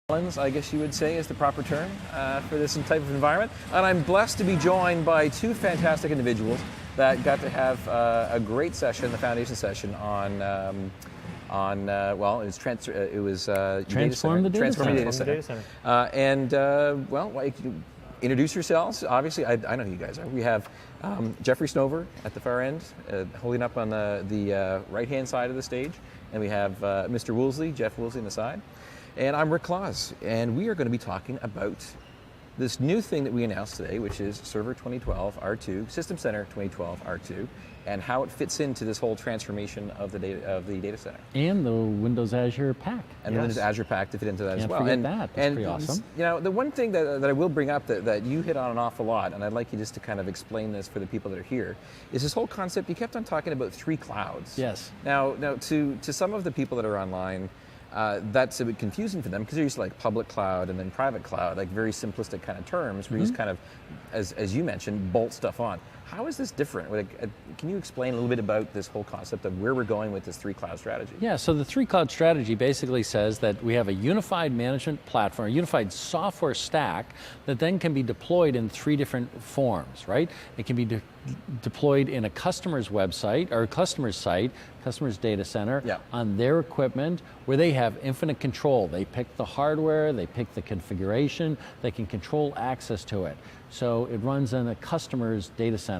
I guess you would say is the proper term for this type of environment. And I'm blessed to be joined by two fantastic individuals that got to have a great session, the foundation session on well, it was Transform the Data Center. Introduce yourselves. Obviously, I know who you guys are. We have Jeffrey Snover at the far end, holding up on the right-hand side of the stage, and we have Mr. Woolsey, Jeff Woolsey on the side. And I'm Rick Claus, and we are going to be talking about this new thing that we announced today, which is Server 2012 R2, System Center 2012 R2, and how it fits into this whole transformation of the data center. And the Windows Azure Pack. And the Windows Azure Pack to fit into that as well. Can't forget that. That's pretty awesome. You know, the one thing that I will bring up that you hit on an awful lot, and I'd like you just to kind of explain this for the people that are here, is this whole concept. You kept on talking about 3 clouds. Yes. Now to some of the people that are online, that's a bit confusing for them because they're used to like public cloud and then private cloud, like very simplistic kind of terms where you just kind of, as you mentioned, bolt stuff on. How is this different? Can you explain a little bit about this whole concept of where we're going with this 3 cloud strategy? Yeah, so the 3 cloud strategy basically says that we have a unified management platform, a unified software stack that then can be deployed in 3 different forms, right? It can be deployed in a customer's website or a customer's site, customer's data center, on their equipment where they have infinite control. They pick the hardware, they pick the configuration, they can control access to it. So it runs in a customer's data center.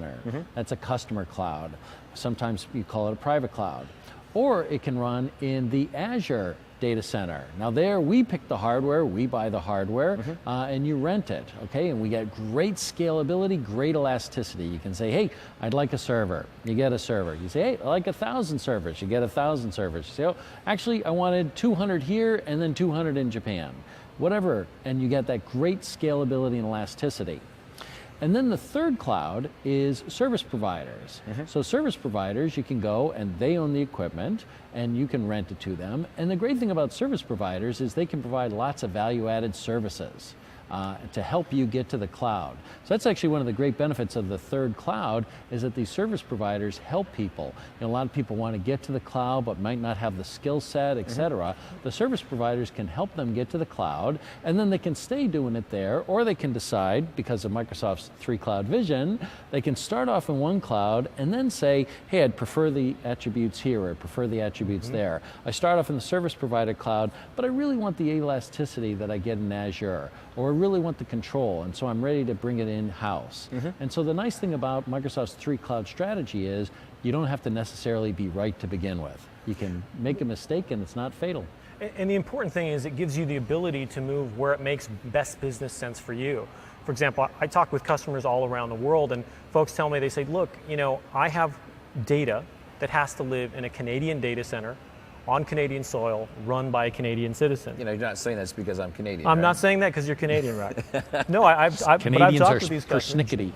That's a customer cloud. Sometimes you call it a private cloud. Or it can run in the Azure data center. Now there we pick the hardware, we buy the hardware, and you rent it, okay? And we get great scalability, great elasticity. You can say, hey, I'd like a server. You get a server. You say, hey, I like 1,000 servers. You get 1,000 servers. You say, oh, actually I wanted 200 here and then 200 in Japan. Whatever, and you get that great scalability and elasticity. And then the 3rd cloud is service providers. So service providers, you can go and they own the equipment and you can rent it to them. And the great thing about service providers is they can provide lots of value-added services to help you get to the cloud. So that's actually one of the great benefits of the 3rd cloud is that these service providers help people. You know, a lot of people want to get to the cloud but might not have the skill set, etc. The service providers can help them get to the cloud and then they can stay doing it there, or they can decide, because of Microsoft's 3 cloud vision, they can start off in one cloud and then say, hey, I'd prefer the attributes here or I prefer the attributes there. I start off in the service provider cloud, but I really want the elasticity that I get in Azure, or I really want the control, and so I'm ready to bring it in-house. And so the nice thing about Microsoft's 3 cloud strategy is you don't have to necessarily be right to begin with. You can make a mistake and it's not fatal. And the important thing is it gives you the ability to move where it makes best business sense for you. For example, I talk with customers all around the world and folks tell me, they say, look, you know, I have data that has to live in a Canadian data center on Canadian soil, run by a Canadian citizen. You know, you're not saying that's because I'm Canadian. I'm right? not saying that because you're Canadian, right? No, Canadians but I've talked with these customers,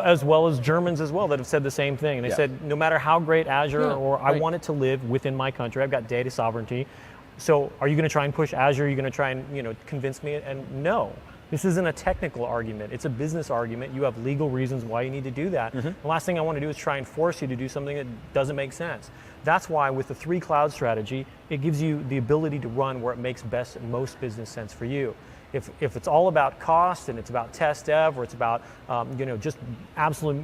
as well as Germans as well, that have said the same thing. And they said, no matter how great Azure I want it to live within my country, I've got data sovereignty. So are you going to try and push Azure? Are you going to try and convince me? And no. This isn't a technical argument, it's a business argument. You have legal reasons why you need to do that. The last thing I want to do is try and force you to do something that doesn't make sense. That's why with the 3 cloud strategy, it gives you the ability to run where it makes best and most business sense for you. If it's all about cost and it's about test dev, or it's about just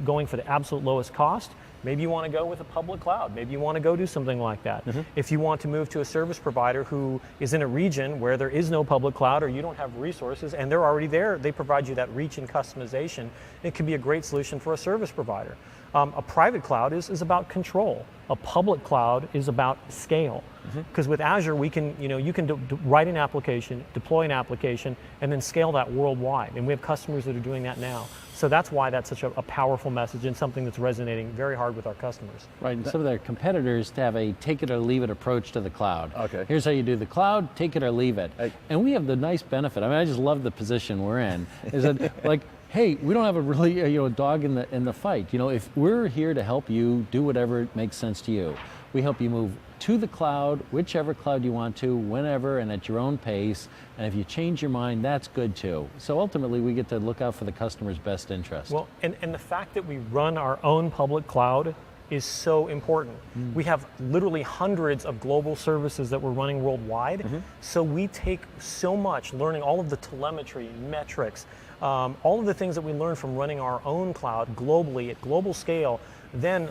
going for the absolute lowest cost, maybe you want to go with a public cloud. Maybe you want to go do something like that. If you want to move to a service provider who is in a region where there is no public cloud or you don't have resources and they're already there, they provide you that reach and customization, it can be a great solution for a service provider. A private cloud is about control. A public cloud is about scale. Because with Azure, you can write an application, deploy an application, and then scale that worldwide. And we have customers that are doing that now. So that's why that's such a powerful message and something that's resonating very hard with our customers. Right, and some of their competitors have a take it or leave it approach to the cloud. Okay. Here's how you do the cloud, take it or leave it. And we have the nice benefit, I mean, I just love the position we're in, is that like, hey, we don't have a really dog in the fight. You know, if we're here to help you do whatever makes sense to you. We help you move to the cloud, whichever cloud you want to, whenever and at your own pace. And if you change your mind, that's good too. So ultimately, we get to look out for the customer's best interest. Well, and the fact that we run our own public cloud is so important. We have literally hundreds of global services that we're running worldwide. So we take so much, learning all of the telemetry, metrics, all of the things that we learn from running our own cloud globally at global scale, then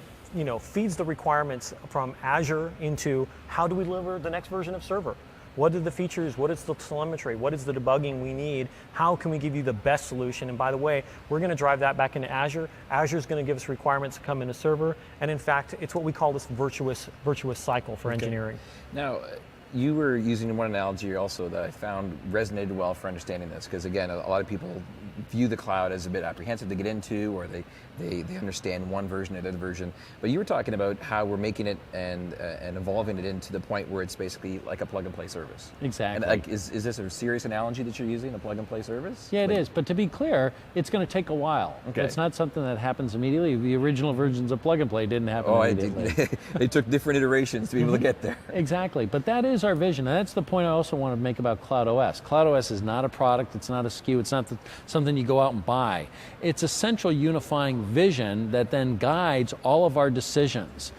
feeds the requirements from Azure into how do we deliver the next version of server? What are the features? What is the telemetry? What is the debugging we need? How can we give you the best solution? And by the way, we're going to drive that back into Azure. Azure is going to give us requirements to come into server. And in fact, it's what we call this virtuous cycle for engineering. Now, you were using one analogy also that I found resonated well for understanding this, because again, a lot of people view the cloud as a bit apprehensive to get into, or they understand one version or the other version. But you were talking about how we're making it and evolving it into the point where it's basically like a plug and play service. Exactly. And is this a serious analogy that you're using, a plug and play service? Yeah, it is. But to be clear, it's going to take a while. Okay. It's not something that happens immediately. The original versions of plug and play didn't happen immediately. They took different iterations to be able to get there. Exactly. But that is our vision. And that's the point I also want to make about Cloud OS. Cloud OS is not a product. It's not a SKU. It's not something you go out and buy. It's a central unifying vision that then guides all of our decisions.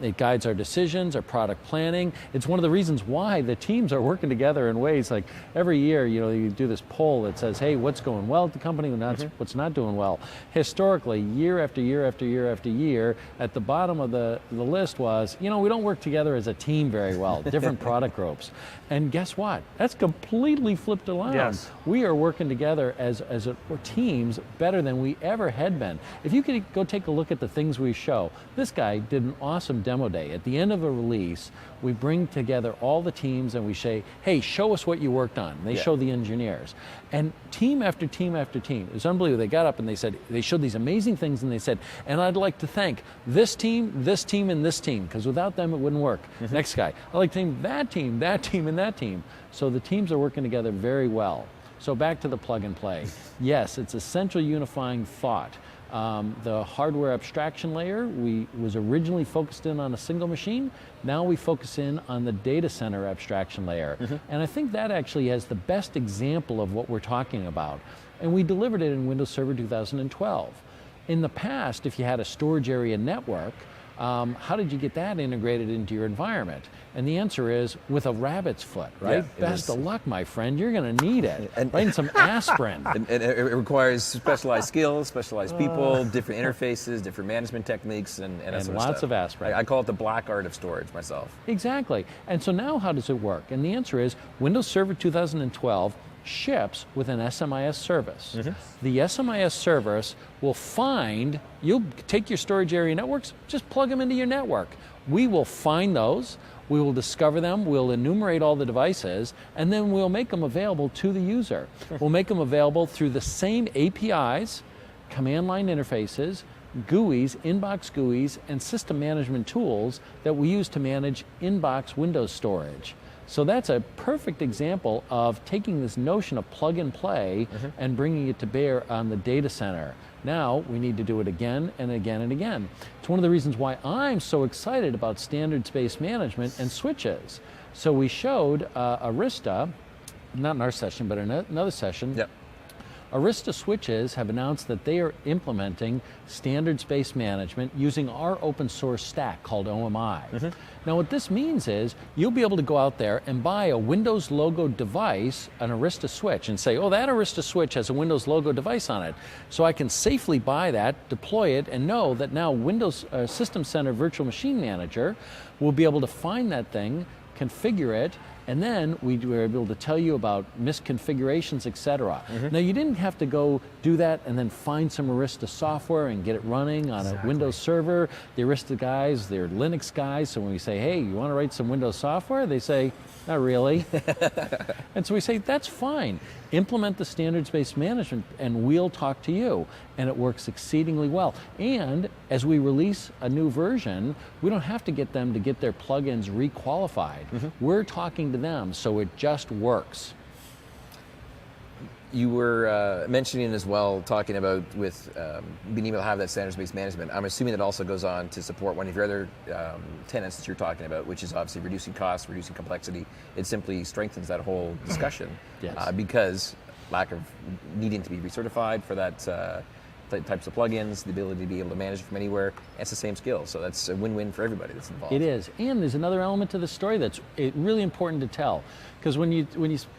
It guides our decisions, our product planning. It's one of the reasons why the teams are working together in ways like every year, you do this poll that says, hey, what's going well at the company and what's not doing well. Historically, year after year after year after year, at the bottom of the list was, we don't work together as a team very well, different product groups. And guess what? That's completely flipped around. Yes. We are working together as teams better than we ever had been. If you could go take a look at the things we show, this guy did an awesome demo day. At the end of a release, we bring together all the teams and we say, hey, show us what you worked on. And they show the engineers. And team after team after team, it was unbelievable. They got up and they showed these amazing things and they said, and I'd like to thank this team, and this team, because without them it wouldn't work. Next guy, I'd like to thank that team, and that team. So the teams are working together very well. So back to the plug and play. Yes, it's a central unifying thought. The hardware abstraction layer was originally focused in on a single machine. Now we focus in on the data center abstraction layer. And I think that actually has the best example of what we're talking about. And we delivered it in Windows Server 2012. In the past, if you had a storage area network, how did you get that integrated into your environment? And the answer is with a rabbit's foot, right? Yeah, Best of luck, my friend. You're going to need it. And some aspirin. And it requires specialized skills, specialized people, different interfaces, different management techniques, and that sort of lots stuff. of aspirin. I call it the black art of storage myself. Exactly. And so now how does it work? And the answer is Windows Server 2012 ships with an SMIS service. The SMIS service will find, you'll take your storage area networks, just plug them into your network. We will find those, we will discover them, we'll enumerate all the devices, and then we'll make them available to the user. We'll make them available through the same APIs, command line interfaces, GUIs, inbox GUIs, and system management tools that we use to manage inbox Windows storage. So that's a perfect example of taking this notion of plug and play and bringing it to bear on the data center. Now we need to do it again and again and again. It's one of the reasons why I'm so excited about standards-based management and switches. So we showed Arista, not in our session, but in another session. Yep. Arista switches have announced that they are implementing standards-based management using our open source stack called OMI. Now what this means is you'll be able to go out there and buy a Windows logo device, an Arista switch, and say, oh, that Arista switch has a Windows logo device on it. So I can safely buy that, deploy it, and know that now Windows System Center Virtual Machine Manager will be able to find that thing, configure it, and then we were able to tell you about misconfigurations, etc. Now you didn't have to go do that and then find some Arista software and get it running on a Windows server. The Arista guys, they're Linux guys, so when we say, hey, you want to write some Windows software? They say, not really. And so we say, that's fine. Implement the standards-based management and we'll talk to you. And it works exceedingly well. And as we release a new version, we don't have to get them to get their plugins requalified. We're talking to them, so it just works. You were mentioning as well, talking about with being able to have that standards-based management. I'm assuming that also goes on to support one of your other tenets that you're talking about, which is obviously reducing costs, reducing complexity. It simply strengthens that whole discussion Yes. because lack of needing to be recertified for that types of plugins, the ability to be able to manage it from anywhere. It's the same skill, so that's a win-win for everybody that's involved. It is, and there's another element to the story that's really important to tell. Because when you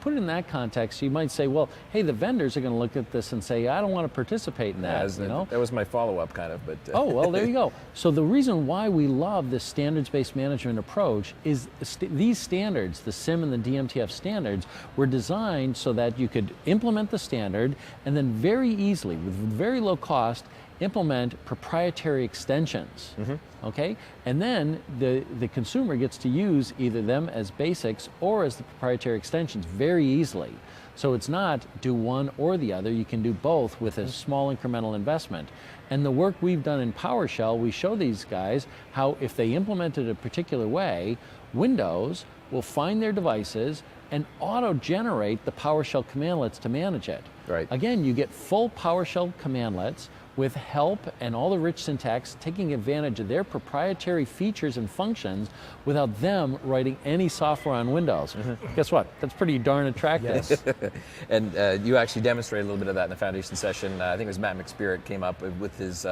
put it in that context, you might say, well, hey, the vendors are going to look at this and say, I don't want to participate in that. That was my follow-up kind of, but. Oh, well, there you go. So the reason why we love this standards-based management approach is these standards, the SIM and the DMTF standards, were designed so that you could implement the standard and then very easily, with very low cost, implement proprietary extensions, okay? And then the consumer gets to use either them as basics or as the proprietary extensions very easily. So it's not do one or the other, you can do both with a small incremental investment. And the work we've done in PowerShell, we show these guys how if they implement it a particular way, Windows will find their devices and auto-generate the PowerShell commandlets to manage it. Right. Again, you get full PowerShell commandlets with help and all the rich syntax, taking advantage of their proprietary features and functions without them writing any software on Windows. Guess what? That's pretty darn attractive. Yes. And you actually demonstrated a little bit of that in the foundation session. I think it was Matt McSpirit came up with his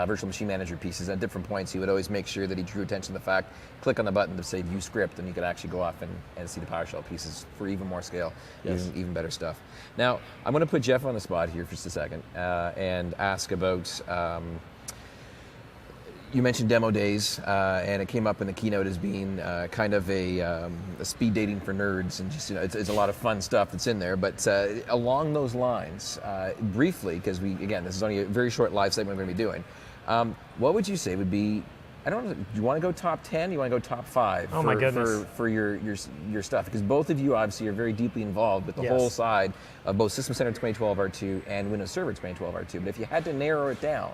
virtual machine manager pieces. At different points, he would always make sure that he drew attention to the fact, click on the button to say view script, and you could actually go off and see the PowerShell pieces for even more scale, even better stuff. Now, I'm going to put Jeff on the spot here for just a second and ask about, you mentioned demo days, and it came up in the keynote as being kind of a speed dating for nerds, and just, it's a lot of fun stuff that's in there. But along those lines, briefly, because this is only a very short live segment we're going to be doing, what would you say would be, I don't know, do you want to go top 10? Do you want to go top 5 Oh my goodness. for your stuff? Because both of you obviously are very deeply involved with the whole side of both System Center 2012 R2 and Windows Server 2012 R2. But if you had to narrow it down,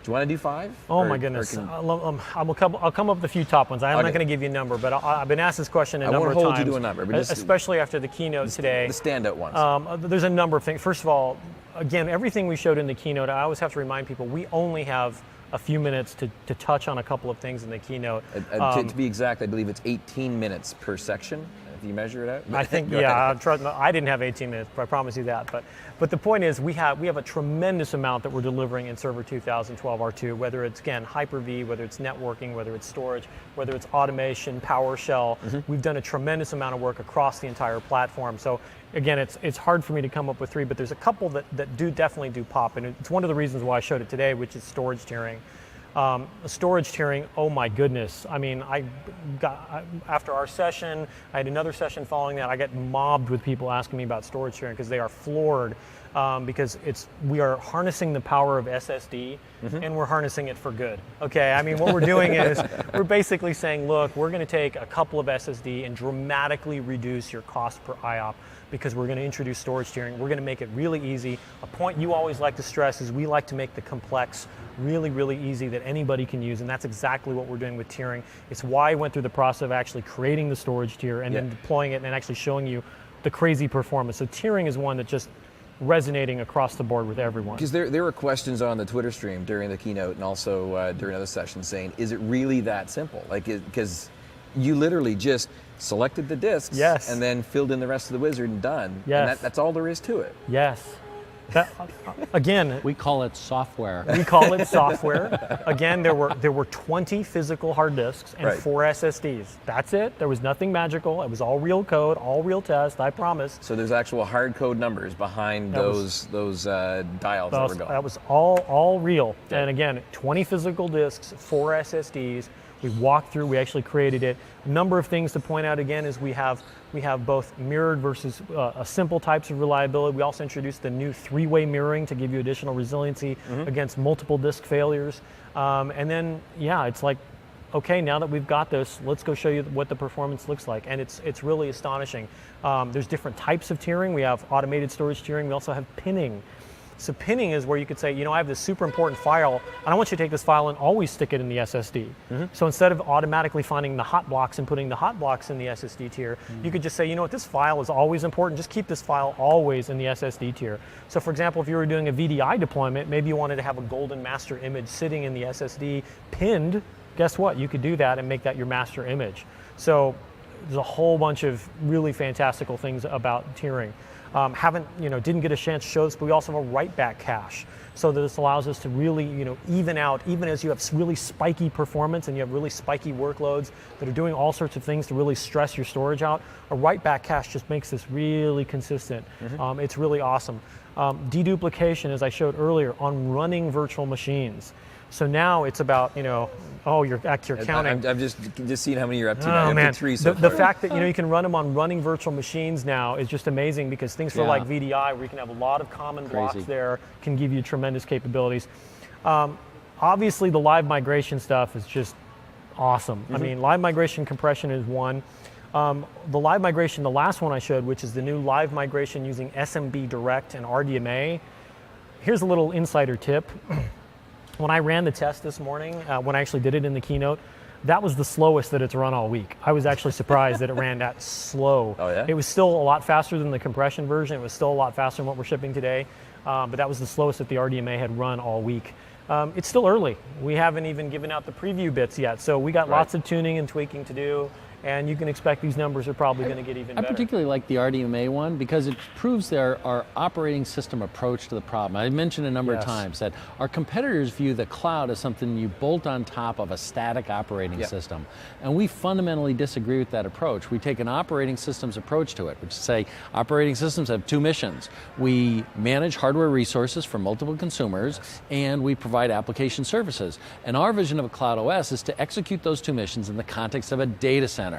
do you want to do 5? Oh my goodness! I'll come up with a few top ones. I'm not going to give you a number, but I've been asked this question a number of times. I won't hold you to a number, but just especially after the keynote today. The standout ones. There's a number of things. First of all, again, everything we showed in the keynote, I always have to remind people we only have a few minutes to touch on a couple of things in the keynote. To be exact, I believe it's 18 minutes per section. If you measure it out. I think, I didn't have 18 minutes, I promise you that. But the point is, we have a tremendous amount that we're delivering in Server 2012 R2, whether it's, again, Hyper-V, whether it's networking, whether it's storage, whether it's automation, PowerShell. We've done a tremendous amount of work across the entire platform. So again, it's hard for me to come up with 3, but there's a couple that definitely do pop, and it's one of the reasons why I showed it today, which is storage tiering. Storage tiering, oh my goodness. I mean, after our session, I had another session following that. I got mobbed with people asking me about storage tiering because they are floored because we are harnessing the power of SSD and we're harnessing it for good. Okay, I mean, what we're doing is we're basically saying, look, we're going to take a couple of SSD and dramatically reduce your cost per IOP because we're going to introduce storage tiering. We're going to make it really easy. A point you always like to stress is we like to make the complex really, really easy that anybody can use, and that's exactly what we're doing with tiering. It's why I went through the process of actually creating the storage tier and then deploying it and actually showing you the crazy performance. So tiering is one that's just resonating across the board with everyone. Because there were questions on the Twitter stream during the keynote and also during other sessions saying, is it really that simple? Like, because you literally just selected the disks and then filled in the rest of the wizard and done. Yes. And that's all there is to it. Yes. Again, we call it software. We call it software. Again, there were 20 physical hard disks and 4 SSDs. That's it. There was nothing magical. It was all real code, all real test, I promise. So there's actual hard code numbers behind those dials that were going. That was all real. Yeah. And again, 20 physical disks, 4 SSDs. We walked through, we actually created it. A number of things to point out again is we have both mirrored versus simple types of reliability. We also introduced the new 3-way mirroring to give you additional resiliency against multiple disk failures. And then, it's like, okay, now that we've got this, let's go show you what the performance looks like. And it's really astonishing. There's different types of tiering. We have automated storage tiering. We also have pinning. So pinning is where you could say, I have this super important file, and I want you to take this file and always stick it in the SSD. So instead of automatically finding the hot blocks and putting the hot blocks in the SSD tier, you could just say, this file is always important, just keep this file always in the SSD tier. So for example, if you were doing a VDI deployment, maybe you wanted to have a golden master image sitting in the SSD pinned, guess what? You could do that and make that your master image. So there's a whole bunch of really fantastical things about tiering. didn't get a chance to show this, but we also have a write-back cache. So this allows us to really, even out, even as you have really spiky performance and you have really spiky workloads that are doing all sorts of things to really stress your storage out, a write-back cache just makes this really consistent. It's really awesome. Deduplication, as I showed earlier, on running virtual machines. So now it's about, you're counting. I'm just seeing how many you're up to now. Oh man, Three so the far. fact that you can run them on running virtual machines now is just amazing, because things for like VDI, where you can have a lot of common blocks there, can give you tremendous capabilities. Obviously, the live migration stuff is just awesome. I mean, live migration compression is one. The live migration, the last one I showed, which is the new live migration using SMB Direct and RDMA. Here's a little insider tip. When I ran the test this morning, when I actually did it in the keynote, that was the slowest that it's run all week. I was actually surprised that it ran that slow. Oh, yeah? It was still a lot faster than the compression version. It was still a lot faster than what we're shipping today, but that was the slowest that the RDMA had run all week. It's still early. We haven't even given out the preview bits yet, so we got lots of tuning and tweaking to do. And you can expect these numbers are probably going to get even better. I particularly like the RDMA one because it proves our operating system approach to the problem. I mentioned a number of times that our competitors view the cloud as something you bolt on top of a static operating system. And we fundamentally disagree with that approach. We take an operating systems approach to it, which is to say operating systems have two missions. We manage hardware resources for multiple consumers, and we provide application services. And our vision of a cloud OS is to execute those two missions in the context of a data center.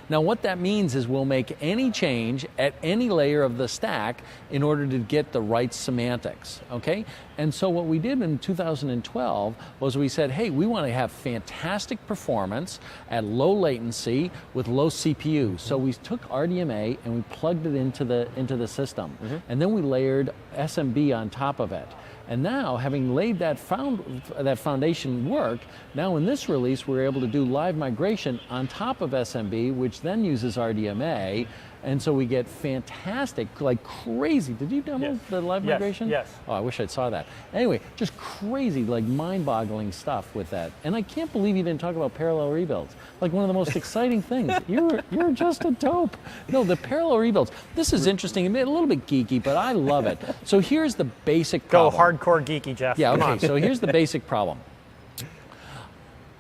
Now what that means is we'll make any change at any layer of the stack in order to get the right semantics, okay? And so what we did in 2012 was we said, hey, we want to have fantastic performance at low latency with low CPU. So we took RDMA and we plugged it into the system. And then we layered SMB on top of it. And now, having laid that foundation work, now in this release, we're able to do live migration on top of SMB, which then uses RDMA, and so we get fantastic, like crazy. Did you demo the live migration? Yes. Oh, I wish I saw that. Anyway, just crazy, like mind-boggling stuff with that. And I can't believe you didn't talk about parallel rebuilds. Like one of the most exciting things. You're just a dope. No, the parallel rebuilds. This is interesting, a little bit geeky, but I love it. So here's the basic problem. Go hardcore geeky, Jeff. Yeah, Come okay, on. so here's the basic problem.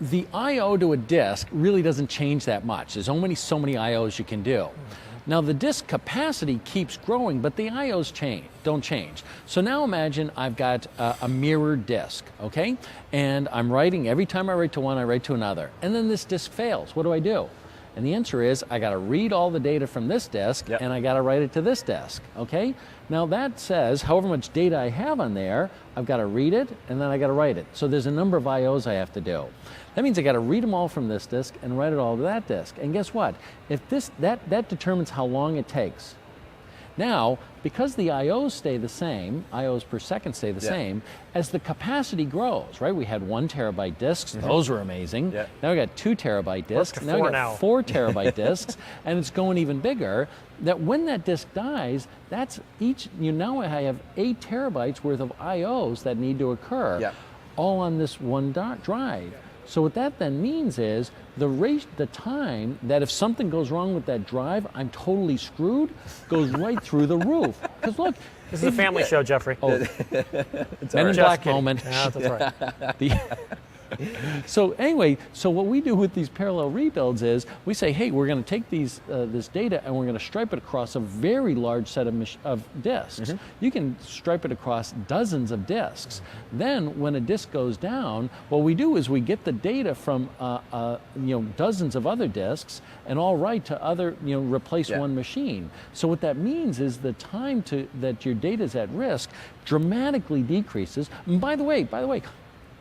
The I/O to a disk really doesn't change that much. There's only so many I/Os you can do. Now the disk capacity keeps growing, but the I/Os don't change. So now imagine I've got a mirrored disk, okay? And I'm writing, every time I write to one, I write to another. And then this disk fails. What do I do? And the answer is, I got to read all the data from this disk, and I got to write it to this disk, okay? Now that says, however much data I have on there, I've got to read it, and then I got to write it. So there's a number of I/Os I have to do. That means I got to read them all from this disk and write it all to that disk. And guess what? If that determines how long it takes. Now, because the I/Os stay the same, I/Os per second stay the same, as the capacity grows, right? We had 1 terabyte disks, those were amazing. Now we got 2 terabyte disks, now we got 4 terabyte disks, and it's going even bigger. That when that disk dies, that's now I have 8 terabytes worth of I/Os that need to occur, all on this one drive. So what that then means is the time that if something goes wrong with that drive, I'm totally screwed, goes right through the roof. Because look, this is a family show, Jeffrey. Oh, Men in Black moment. Yeah, that's right. So anyway, so what we do with these parallel rebuilds is we say, hey, we're going to take this data and we're going to stripe it across a very large set of disks. You can stripe it across dozens of disks. Then when a disk goes down, what we do is we get the data from dozens of other disks and all write to other, replace one machine. So what that means is the time that your data is at risk dramatically decreases. And by the way,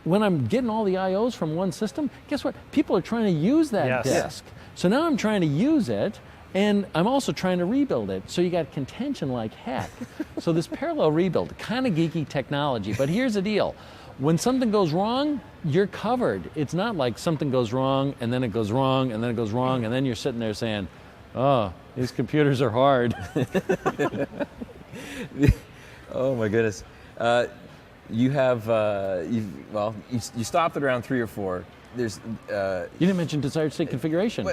when I'm getting all the I/Os from one system, guess what? People are trying to use that disk. So now I'm trying to use it, and I'm also trying to rebuild it. So you got contention like heck. So this parallel rebuild, kind of geeky technology, but here's the deal. When something goes wrong, you're covered. It's not like something goes wrong, and then it goes wrong, and then it goes wrong, and then you're sitting there saying, oh, these computers are hard. Oh my goodness. You have, you stopped at around 3 or 4. There's. You didn't mention desired state configuration.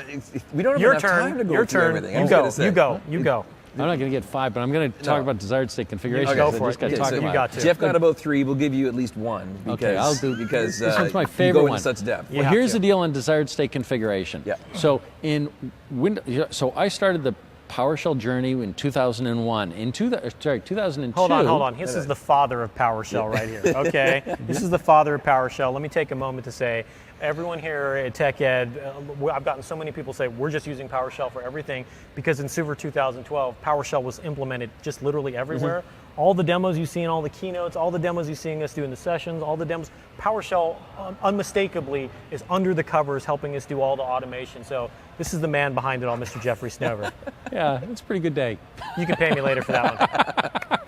We don't have enough time to go through everything. You go. I'm not going to get 5, but I'm going to talk about desired state configuration. Okay, go I for just it. got to talk So you about got it. to. Jeff got about 3. We'll give you at least 1 because, Okay, I'll do because this one's my you favorite go one. into such depth. You Well, have here's to. the deal on desired state configuration. Yeah. So in Windows, so I started the PowerShell journey in 2001. In 2002. Hold on. This is the father of PowerShell right here. Okay, this is the father of PowerShell. Let me take a moment to say, everyone here at TechEd, I've gotten so many people say we're just using PowerShell for everything because in Suver 2012, PowerShell was implemented just literally everywhere. All the demos you see in all the keynotes, all the demos you're seeing us do in the sessions, all the demos, PowerShell unmistakably is under the covers helping us do all the automation. So this is the man behind it all, Mr. Jeffrey Snover. Yeah, it's a pretty good day. You can pay me later for that one.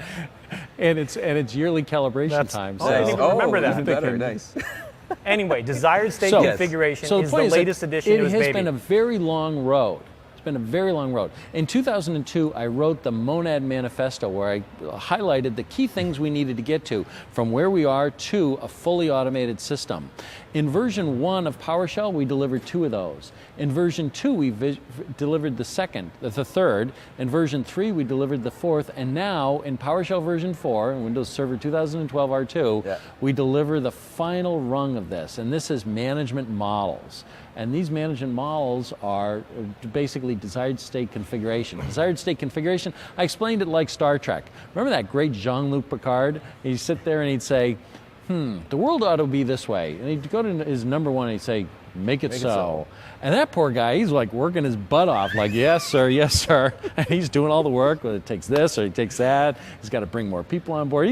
And it's yearly calibration time. I didn't even remember that. Even better. Nice. Anyway, desired state So- configuration So is point the is that latest addition to his It has baby. been a very long road. It's been a very long road. In 2002, I wrote the Monad Manifesto where I highlighted the key things we needed to get to from where we are to a fully automated system. In version 1 of PowerShell, we delivered 2 of those. In version 2, we delivered the third. In version 3, we delivered the 4th. And now, in PowerShell version 4, in Windows Server 2012 R2, we deliver the final rung of this. And this is management models. And these management models are basically desired state configuration. Desired state configuration, I explained it like Star Trek. Remember that great Jean-Luc Picard? He'd sit there and he'd say, the world ought to be this way. And he'd go to his number 1 and he'd say, make it so. And that poor guy, he's like working his butt off, like, yes, sir, yes, sir. And he's doing all the work, whether it takes this or he takes that. He's got to bring more people on board.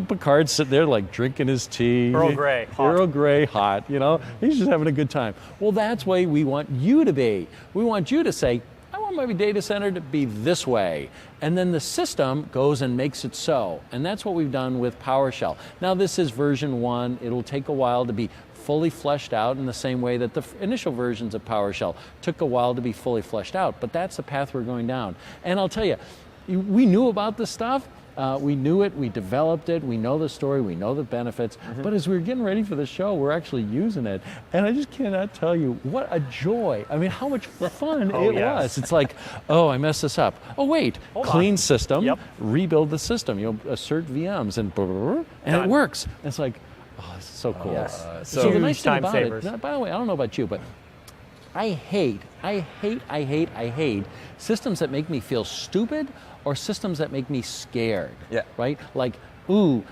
Picard's sitting there like drinking his tea. Earl Grey, hot. Earl Grey, hot, you know. He's just having a good time. Well, that's the way we want you to be. We want you to say, I want my data center to be this way. And then the system goes and makes it so. And that's what we've done with PowerShell. Now this is version 1. It'll take a while to be fully fleshed out in the same way that the initial versions of PowerShell took a while to be fully fleshed out. But that's the path we're going down. And I'll tell you, we knew about this stuff. We knew it, we developed it, we know the story, we know the benefits, but as we were getting ready for the show, we're actually using it. And I just cannot tell you what a joy. I mean, how much fun it was. It's like, oh, I messed this up. Oh, wait, clean system, rebuild the system, assert VMs, and it works. And it's like, oh, this is so cool. So the nice thing about it, by the way, I don't know about you, but I hate systems that make me feel stupid or systems that make me scared, right? Like, ooh,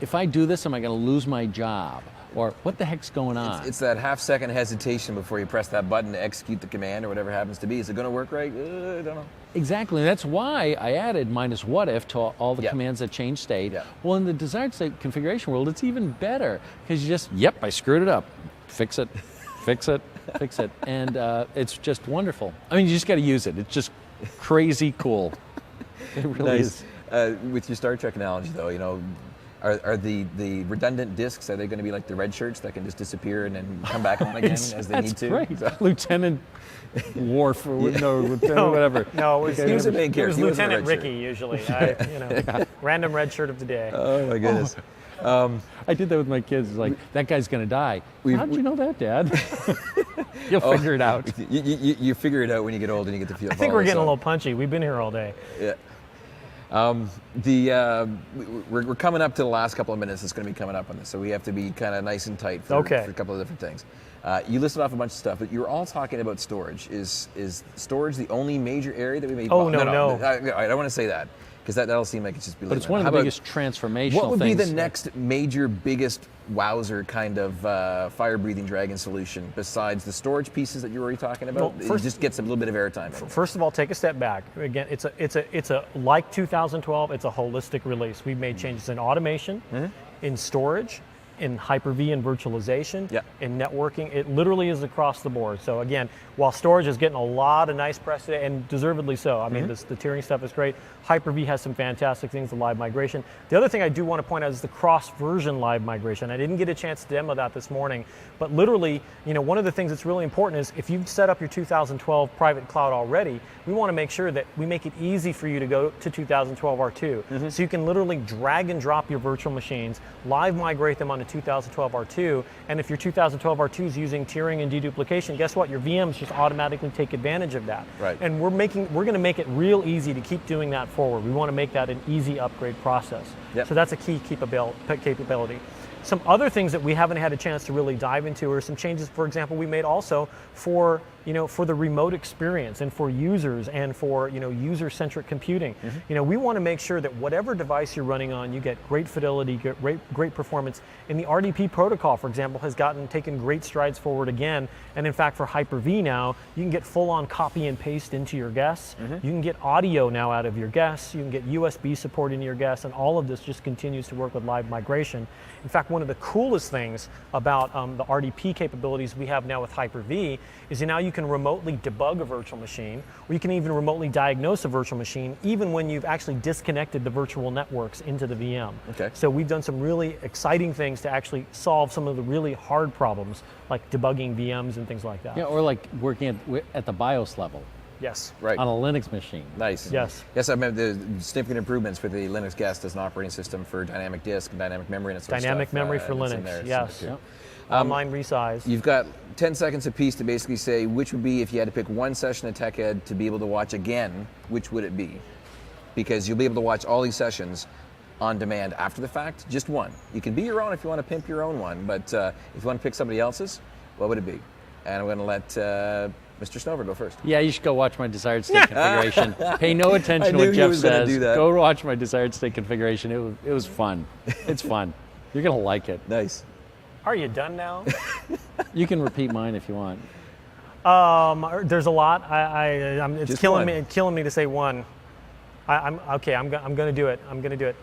if I do this, am I going to lose my job? Or what the heck's going on? It's that half-second hesitation before you press that button to execute the command or whatever happens to be. Is it going to work right? I don't know. Exactly, and that's why I added -what if to all the commands that change state. Well, in the desired state configuration world, it's even better because you just, I screwed it up. Fix it, fix it, fix it. And it's just wonderful. I mean, you just got to use it. It's just crazy cool. It really is. With your Star Trek analogy, though, are the redundant discs, are they going to be like the red shirts that can just disappear and then come back on again as they need to? That's great. Lieutenant Worf, or whatever. No, he was a main character. It was Lieutenant Ricky usually. Random red shirt of the day. Oh my goodness. I did that with my kids. It's like, that guy's going to die. How'd you know that, Dad? You'll figure it out. You figure it out when you get old and you get to feel. I think we're getting a little punchy. We've been here all day. Yeah. We're coming up to the last couple of minutes that's going to be coming up on this, so we have to be kind of nice and tight for a couple of different things. You listed off a bunch of stuff, but you were all talking about storage. Is storage the only major area that we may? No. I don't want to say that because that'll seem like it's just. But it's one of the biggest transformational things. What would be the next major, biggest wowzer kind of fire-breathing dragon solution besides the storage pieces that you're already talking about? Well, first, it just gets a little bit of airtime. First of all, take a step back. Again, it's a like 2012. It's a holistic release. We've made changes in automation, in storage, in Hyper-V and virtualization, in networking. It literally is across the board. So again, while storage is getting a lot of nice press today, and deservedly so. I mean, the tiering stuff is great. Hyper-V has some fantastic things, the live migration. The other thing I do want to point out is the cross-version live migration. I didn't get a chance to demo that this morning, but literally, one of the things that's really important is if you've set up your 2012 private cloud already, we want to make sure that we make it easy for you to go to 2012 R2. So you can literally drag and drop your virtual machines, live migrate them onto 2012 R2, and if your 2012 R2 is using tiering and deduplication, guess what? Your VMs just automatically take advantage of that. Right. And we're going to make it real easy to keep doing that forward. We want to make that an easy upgrade process. Yep. So that's a key capability. Some other things that we haven't had a chance to really dive into are some changes, for example, we made also for the remote experience and for users and for user-centric computing. We want to make sure that whatever device you're running on, you get great fidelity, great performance. And the RDP protocol, for example, has taken great strides forward again. And in fact, for Hyper-V now, you can get full-on copy and paste into your guests. You can get audio now out of your guests. You can get USB support in your guests, and all of this just continues to work with live migration. In fact, one of the coolest things about the RDP capabilities we have now with Hyper-V is now you can remotely debug a virtual machine, or you can even remotely diagnose a virtual machine, even when you've actually disconnected the virtual networks into the VM. Okay. So we've done some really exciting things to actually solve some of the really hard problems, like debugging VMs and things like that. Yeah, or like working at the BIOS level. Yes. Right. On a Linux machine. Nice. Yes. Yes, I remember the significant improvements for the Linux guest as an operating system for dynamic disk and dynamic memory and that sort of stuff. Dynamic memory for that's in Linux, there, yes. so Yep. Online resize. You've got 10 seconds apiece to basically say which would be, if you had to pick one session of TechEd to be able to watch again, which would it be? Because you'll be able to watch all these sessions on demand after the fact, just one. You can be your own if you want to pimp your own one, but if you want to pick somebody else's, what would it be? And I'm going to let Mr. Snover go first. Yeah, you should go watch my desired state configuration. Pay no attention to I knew what he Jeff was gonna says. do that. Go watch my desired state configuration. It was fun. It's fun. You're going to like it. Nice. Are you done now? You can repeat mine if you want. There's a lot. It's Just killing one. me. It's killing me to say one. I'm going to do it. I'm going to do it.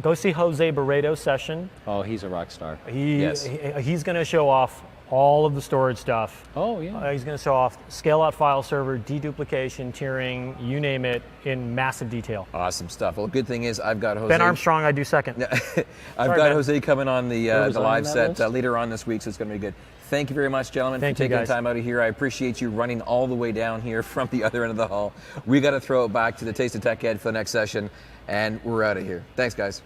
Go see Jose Barreto's session. Oh, he's a rock star. He's going to show off all of the storage stuff. Oh, yeah. He's going to show off scale-out file server, deduplication, tiering, you name it, in massive detail. Awesome stuff. Well, good thing is I've got Jose. Ben Armstrong, I do second. I've Sorry, got Ben. Jose coming on the was on live that set list? later on this week, so it's going to be good. Thank you very much, gentlemen, Thank for you, taking the guys. time out of here. I appreciate you running all the way down here from the other end of the hall. We got to throw it back to the Taste of TechEd for the next session, and we're out of here. Thanks, guys.